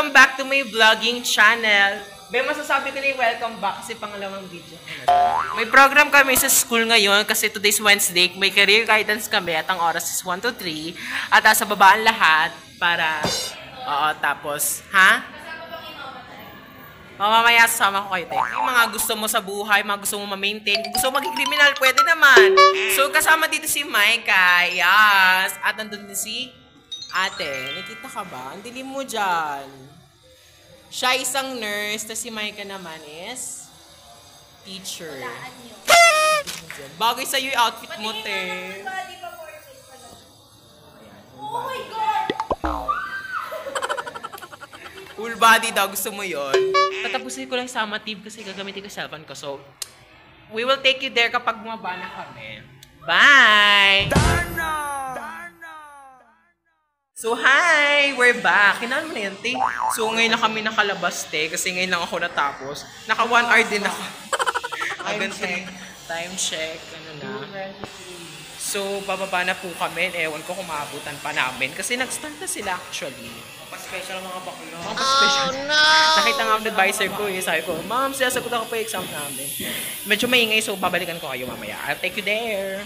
welcome back to my vlogging channel. May masasabi ko na yung welcome back kasi pangalawang video. May program kami sa school ngayon kasi today's Wednesday. May career guidance kami at ang oras is 1 to 3. At sa babaan lahat para... tapos... Ha? Mamaya sasama ko kayo, te. Yung mga gusto mo sa buhay, mga gusto mo ma-maintain, kung gusto mo maging criminal, pwede naman. So, kasama dito si Micah. Yes. At nandun din si Ate. Nakita ka ba? Ang dilim mo dyan. Siya isang nurse, tapos si Micah naman is teacher. Bagay sa'yo yung outfit mo, te. Oh my God! Full body daw, gusto mo yon. Tatapusin ko lang sa Matib kasi gagamitin ko yung cellphone ko. So, we will take you there kapag bumaba na kami. Bye! So, hi! We're back. Kinaan mo na yan, te. So, ngayon na kami nakalabas, te. Kasi ngayon lang ako natapos. Naka 1 hour din ako. Time check. Ano na. So, bababa na po kami. Ewan ko kung maabutan pa namin. Kasi nag-start na sila actually. Pa-special ang mga bakla. Pa-special. Oh no! Nakita nga ang advisor ko eh. Sabi ko, ma'am, sinasagot ako pa yung exam namin. Medyo maingay, so babalikan ko kayo mamaya. I'll take you there.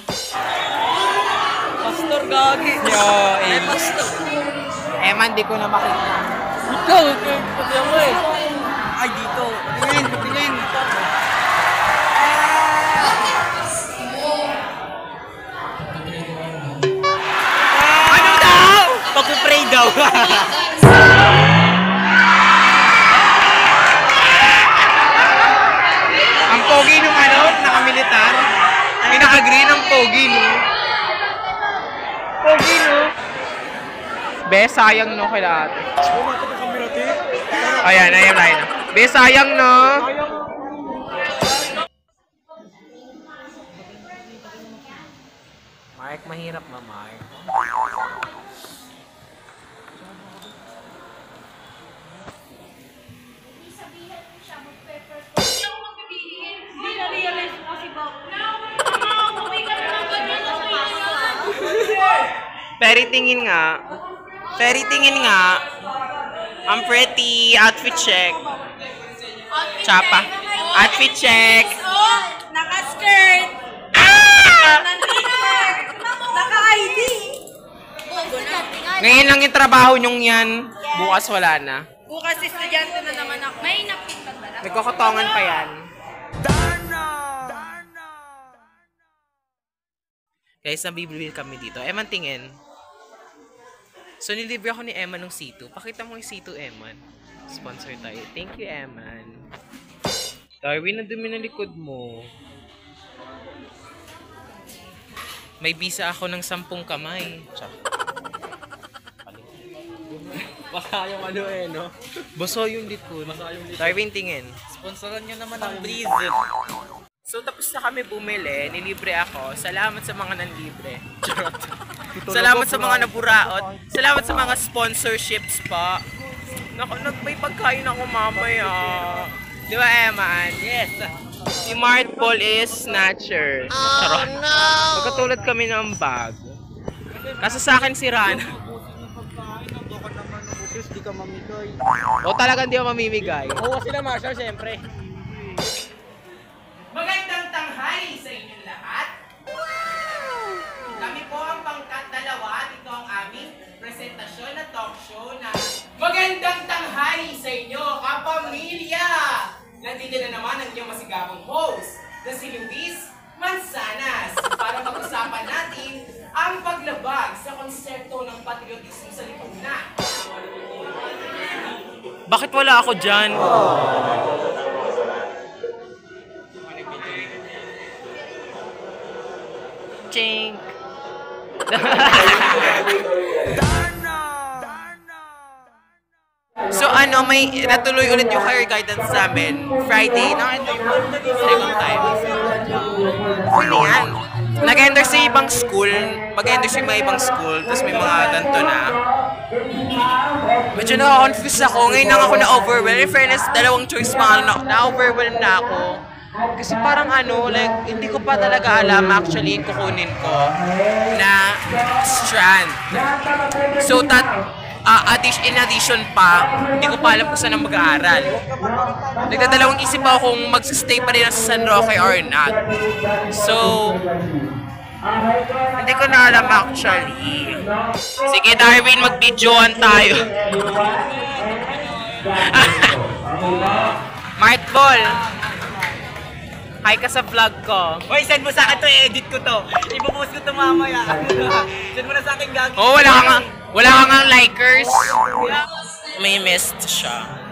Pastor Gagi. Yo, eh. Pastor. Man, di ko na makita. Ikaw, pati mo eh. Ay, dito. Tingin. Ano daw? Pag-pray daw. Ang pogi nung naka-militar. Ay, naka-green ang pogi, no? Pogi, no? Be, sayang, no, kaya ate. Ayan. Be, sayang, no? Mark, mahirap na, Mark. Fairy tingin nga. I'm pretty. Outfit check. Chapa. Outfit check. Naka-skirt. Ah! Naka-ID. Ngayon lang yung trabaho nyong yan. Bukas wala na. Bukas estudyante na naman ako. May napit ka ba? Nagkokotongan pa yan. Guys, nabibilbil kami dito. Eman, tingin. So, nilibre ako ni Eman ng C2. Pakita mo yung C2, Eman. Sponsor tayo. Thank you, Eman. Darwin, ang dumi ng likod mo. May visa ako ng 10 kamay. Baka yung no? Baso yung likod. Darwin, tingin. Sponsoran nyo naman ang Breeze. So, tapos na kami bumili. Nilibre ako. Salamat sa mga nanlibre. Salamat sa mga naburaot. Salamat sa mga sponsorships pa. May pagkain ako mamaya. Di ba, Eman? Yes. Si Mart Paul is snatcher. Charot. No! Magkatulad kami ng bag. Kaso sa akin si Rana. Di ka mamigay. O talagang di ako mamimigay. Oo, sila Marshall, siyempre. Magandang tanghali sa inyong lahat. Wow! Kami po ang Pangkat Dalawa. Ito ang aming presentasyon na talk show na magandang tanghali sa inyo, kapamilya! Nandito na naman ang inyong masigabong host na si Luis Manzanas para pag-usapan natin ang paglabag sa konsepto ng patriotismo sa lipunan. Bakit wala ako dyan? Chink! So may natuloy ulit yung career guidance namin Friday. Ito yung second time. Ano yan? Nag-enter sa ibang school. Mag-enter sa ibang school. Tapos may mga ganito na. Medyo na-confuse ako. Ngayon lang ako na-overwhelm. In fairness, dalawang choice pa na-overwhelm na ako. Kasi parang like, hindi ko pa talaga alam actually kukunin ko na strand. So, in addition pa, hindi ko pa alam kung saan ang mag-aaral. Nagdadalawang isip ako kung mag-stay pa rin sa San Roque or not. So, hindi ko na alam actually. Sige Darwin, mag-videoan tayo. Mart Ball, hi ka sa vlog ko. Hoy, send mo sa akin to, i-edit ko to. Ipopost ko to mamaya. Send mo na sa akin gagawin. Oh, wala ka nga likers. May missed siya.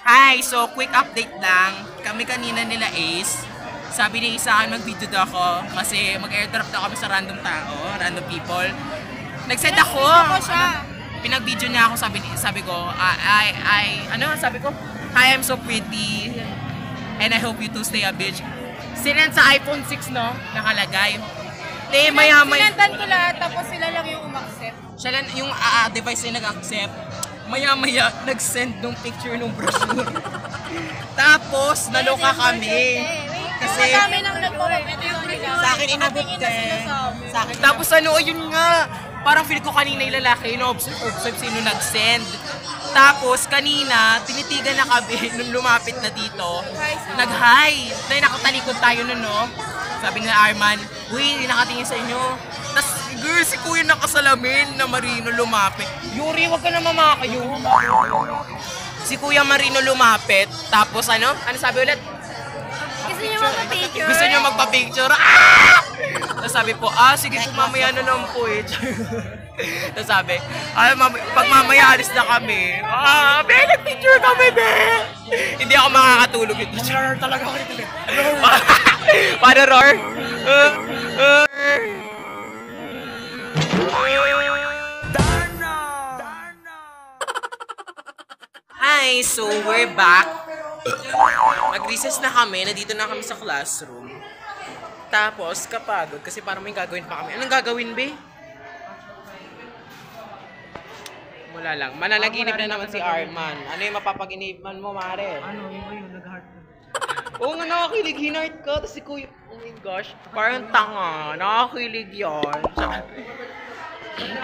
Hi! So, quick update lang. Kami kanina nila Ace. Sabi ni isa akin mag-video daw ako kasi mag-airdrop daw kami sa random tao, random people. Nag-send ako. Pinag-video niya ako, sabi ko, sabi ko, hi, I'm so pretty and I hope you too stay a bitch. Sinend sa iPhone 6, no? Nakalagay. Sinendan ko lahat, tapos sila lang yung umaccept. Siya lang yung device na nag-accept. Maya-maya, nag-send nung picture nung brochure. Tapos, naloka kami. Kasi, Madami nang nagpo-video nila. Sa akin inabot sa akin. Tapos yun nga, parang feel ko kanina yung lalaki, observe sino nag-send. Tapos, kanina, tinitigan na kami nung lumapit na dito. Nag-hi. Dahil nakatalikod tayo nun, no? Sabi nila Arman, uy, nakatingin sa inyo. Tapos, girl, si kuya nakasalamin na Marino lumapit. Yuri, wag ka na mamakayo. Si Kuya Marino lumapit. Tapos, ano sabi ulit? Gusto niyo magpa-picture? Gusto niyo magpa-picture? Ah! Tapos sabi po, sige po, mamaya na lang po eh. Tapos sabi, pag mamaya alis na kami, be, nag-picture kami, be! Hindi ako makakatulog ito. Roar talaga ako ito. Paano, Roar? Hi, so we're back. Mag-recess na kami, nandito na kami sa classroom. Tapos, kapagod kasi parang may gagawin pa kami. Anong gagawin, be? Wala lang. Mananaginip na naman si Arman. Ano yung mapapaginipan mo, mare? Ano, yun, nag-heart. Oo nga, nakakilig. Hinart ka. Tapos si Kuya, oh my gosh, parang tanga. Nakakilig yun.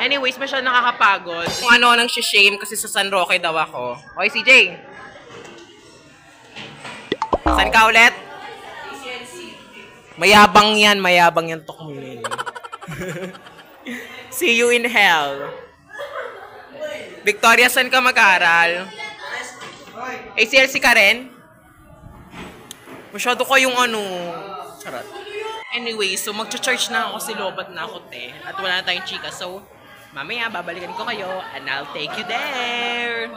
Anyways, masyadong nakakapagod. Kung ano nang shame kasi sa San Roque daw ako. Okay, CJ? Saan ka ulit? Mayabang yan Tokmin. See you in hell. Victoria, saan ka mag-aral? ACLC ka rin? Masyado kayong charot. Anyway, so magcha-charge na ako si Lobat na ako, te. At wala na tayong chika. So, mamaya babalikan ko kayo and I'll take you there.